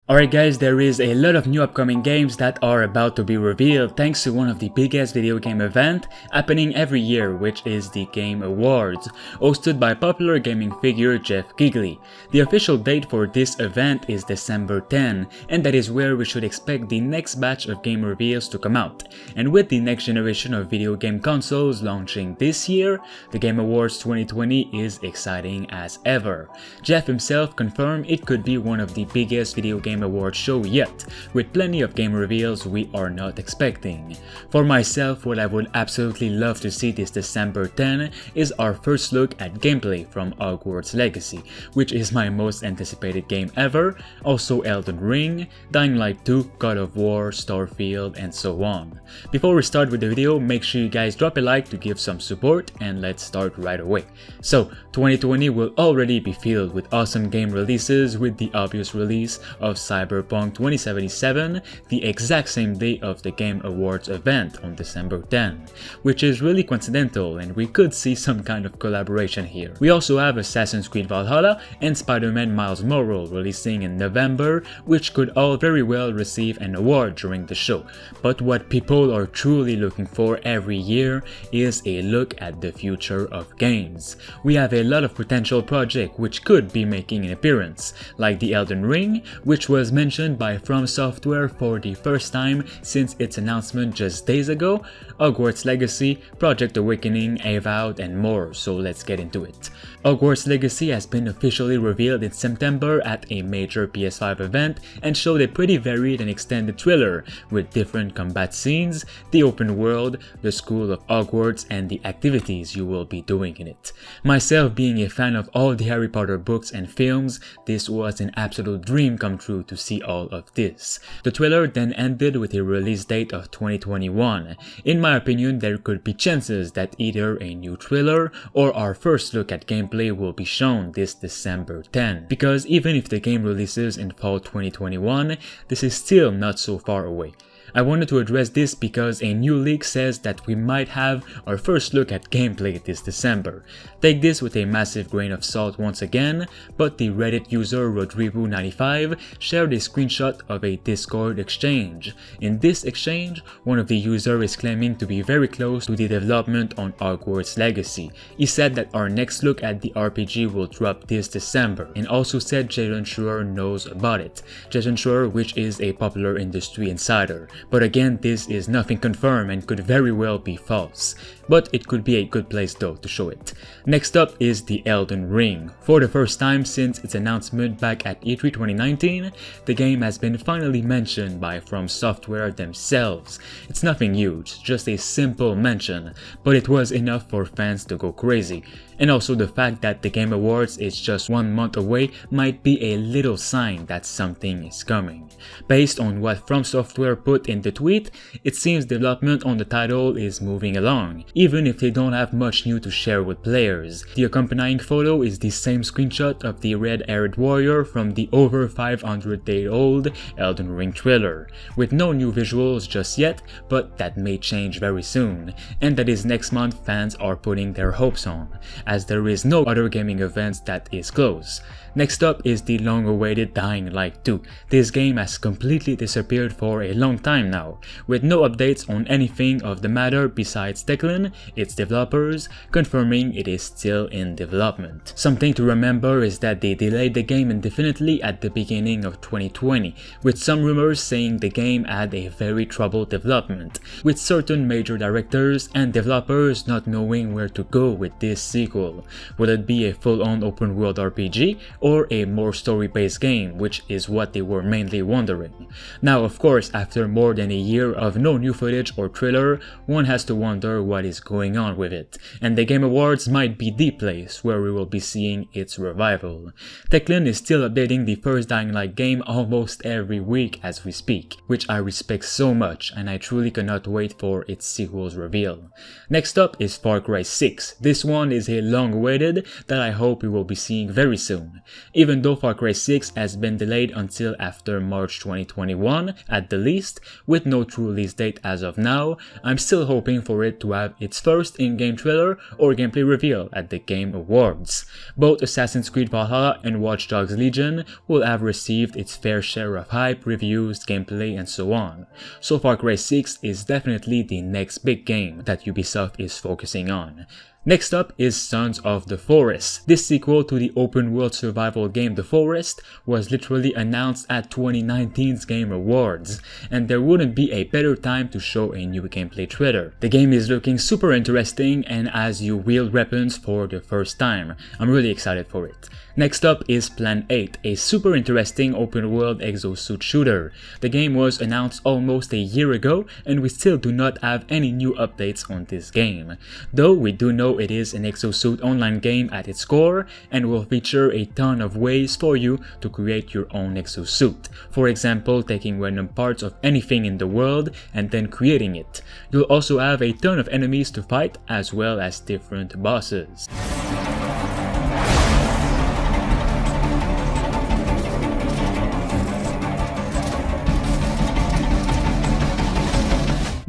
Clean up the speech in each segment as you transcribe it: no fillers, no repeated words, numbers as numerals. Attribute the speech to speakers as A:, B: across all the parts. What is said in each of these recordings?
A: Alright guys, there is a lot of new upcoming games that are about to be revealed thanks to one of the biggest video game events happening every year, which is the Game Awards, hosted by popular gaming figure Jeff Keighley. The official date for this event is December 10, and that is where we should expect the next batch of game reveals to come out. And with the next generation of video game consoles launching this year, the Game Awards 2020 is exciting as ever. Jeff himself confirmed it could be one of the biggest video game award show yet, with plenty of game reveals we are not expecting. For myself, what I would absolutely love to see this December 10 is our first look at gameplay from Hogwarts Legacy, which is my most anticipated game ever, also Elden Ring, Dying Light 2, God of War, Starfield, and so on. Before we start with the video, make sure you guys drop a like to give some support, and let's start right away. So, 2020 will already be filled with awesome game releases, with the obvious release of Cyberpunk 2077 the exact same day of the Game Awards event on December 10, which is really coincidental and we could see some kind of collaboration here. We also have Assassin's Creed Valhalla and Spider-Man Miles Morales releasing in November, which could all very well receive an award during the show. But what people are truly looking for every year is a look at the future of games. We have a lot of potential projects which could be making an appearance, like the Elden Ring, which was mentioned by From Software for the first time since its announcement just days ago, Hogwarts Legacy, Project Awakening, Avowed, and more, so let's get into it. Hogwarts Legacy has been officially revealed in September at a major PS5 event and showed a pretty varied and extended trailer with different combat scenes, the open world, the school of Hogwarts, and the activities you will be doing in it. Myself being a fan of all the Harry Potter books and films, this was an absolute dream come true to see all of this. The trailer then ended with a release date of 2021. In my opinion, there could be chances that either a new trailer or our first look at gameplay will be shown this December 10, because even if the game releases in fall 2021, this is still not so far away. I wanted to address this because a new leak says that we might have our first look at gameplay this December. Take this with a massive grain of salt once again, but the Reddit user Rodrigo95 shared a screenshot of a Discord exchange. In this exchange, one of the users is claiming to be very close to the development on Hogwarts Legacy. He said that our next look at the RPG will drop this December, and also said Jason Schreier knows about it. Jason Schreier, which is a popular industry insider. But again, this is nothing confirmed and could very well be false. But it could be a good place though to show it. Next up is the Elden Ring. For the first time since its announcement back at E3 2019, the game has been finally mentioned by From Software themselves. It's nothing huge, just a simple mention, but it was enough for fans to go crazy. And also the fact that the Game Awards is just 1 month away might be a little sign that something is coming. Based on what From Software put in the tweet, it seems development on the title is moving along, even if they don't have much new to share with players. The accompanying photo is the same screenshot of the red-haired warrior from the over 500-day-old Elden Ring trailer, with no new visuals just yet, but that may change very soon, and that is next month fans are putting their hopes on, as there is no other gaming events that is close. Next up is the long-awaited Dying Light 2. This game has completely disappeared for a long time now, with no updates on anything of the matter besides Techland, its developers, confirming it is still in development. Something to remember is that they delayed the game indefinitely at the beginning of 2020, with some rumors saying the game had a very troubled development, with certain major directors and developers not knowing where to go with this sequel. Would it be a full-on open-world RPG, or a more story-based game, which is what they were mainly wondering. Now of course, after more than a year of no new footage or trailer, one has to wonder what is going on with it, and the Game Awards might be the place where we will be seeing its revival. Techland is still updating the first Dying Light game almost every week as we speak, which I respect so much, and I truly cannot wait for its sequel's reveal. Next up is Far Cry 6. This one is a long-awaited that I hope we will be seeing very soon. Even though Far Cry 6 has been delayed until after March March 2021 at the least, with no true release date as of now. I'm still hoping for it to have its first in-game trailer or gameplay reveal at the Game Awards. Both Assassin's Creed Valhalla and Watch Dogs Legion will have received its fair share of hype, reviews, gameplay, and so on. So Far Cry 6 is definitely the next big game that Ubisoft is focusing on. Next up is Sons of the Forest. This sequel to the open-world survival game The Forest was literally announced at 2019's Game Awards, and there wouldn't be a better time to show a new gameplay trailer. The game is looking super interesting and as you wield weapons for the first time. I'm really excited for it. Next up is Plan 8, a super interesting open-world exosuit shooter. The game was announced almost a year ago and we still do not have any new updates on this game. Though we do know it is an exosuit online game at its core and will feature a ton of ways for you to create your own exosuit. For example, taking random parts of anything in the world and then creating it. You'll also have a ton of enemies to fight as well as different bosses.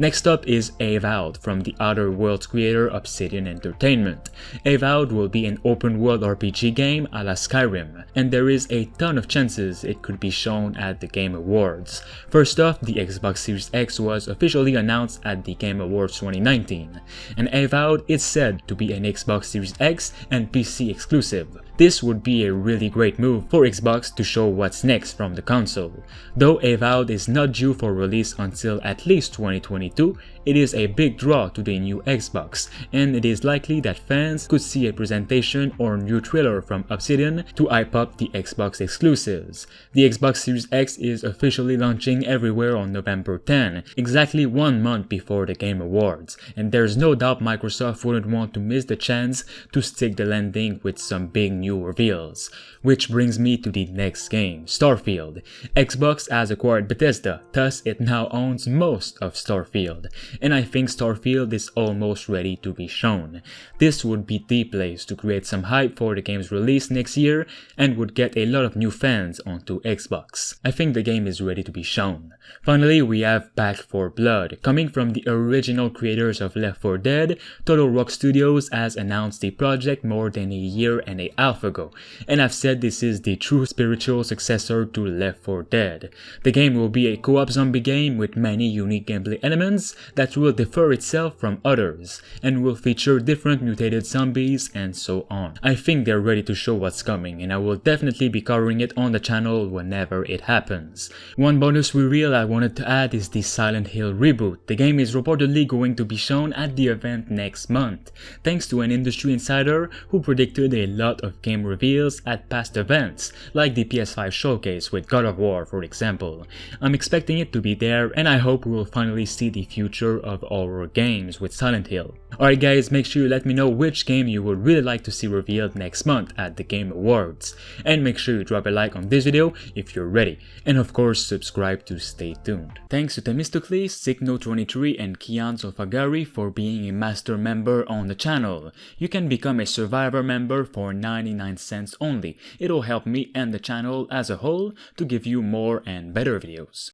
A: Next up is Avowed from the Outer Worlds creator Obsidian Entertainment. Avowed will be an open-world RPG game a la Skyrim, and there is a ton of chances it could be shown at the Game Awards. First off, the Xbox Series X was officially announced at the Game Awards 2019, and Avowed is said to be an Xbox Series X and PC exclusive. This would be a really great move for Xbox to show what's next from the console. Though Avowed is not due for release until at least 2022, it is a big draw to the new Xbox, and it is likely that fans could see a presentation or new trailer from Obsidian to hype up the Xbox exclusives. The Xbox Series X is officially launching everywhere on November 10, exactly 1 month before the Game Awards, and there's no doubt Microsoft wouldn't want to miss the chance to stick the landing with some big new reveals. Which brings me to the next game, Starfield. Xbox has acquired Bethesda, thus it now owns most of Starfield, and I think Starfield is almost ready to be shown. This would be the place to create some hype for the game's release next year and would get a lot of new fans onto Xbox. I think the game is ready to be shown. Finally, we have Back 4 Blood. Coming from the original creators of Left 4 Dead, Total Rock Studios has announced the project more than a year and a half ago, and I've said this is the true spiritual successor to Left 4 Dead. The game will be a co-op zombie game with many unique gameplay elements that will differ itself from others, and will feature different mutated zombies and so on. I think they're ready to show what's coming, and I will definitely be covering it on the channel whenever it happens. One bonus reveal I wanted to add is the Silent Hill reboot. The game is reportedly going to be shown at the event next month, thanks to an industry insider who predicted a lot of game reveals at past events, like the PS5 showcase with God of War for example. I'm expecting it to be there, and I hope we will finally see the future of horror games with Silent Hill. Alright guys, make sure you let me know which game you would really like to see revealed next month at the Game Awards, and make sure you drop a like on this video if you're ready, and of course subscribe to stay tuned. Thanks to Themistocles, Signo23 and Kian Zolfagari for being a master member on the channel. You can become a survivor member for 99 cents only. It'll help me and the channel as a whole to give you more and better videos.